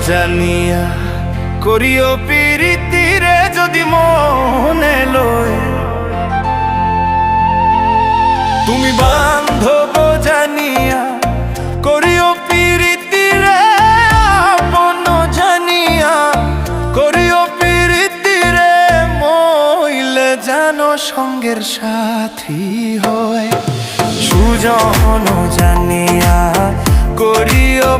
জানিয়া করিও প্রীতিরে যদি মনে লয়, তুমি বান্ধব জানিয়া করিও প্রীতিরে আপন জানিয়া করিও প্রীতিরে মইলে জানো সঙ্গের সাথী হয়। সুজন জানিয়া করিও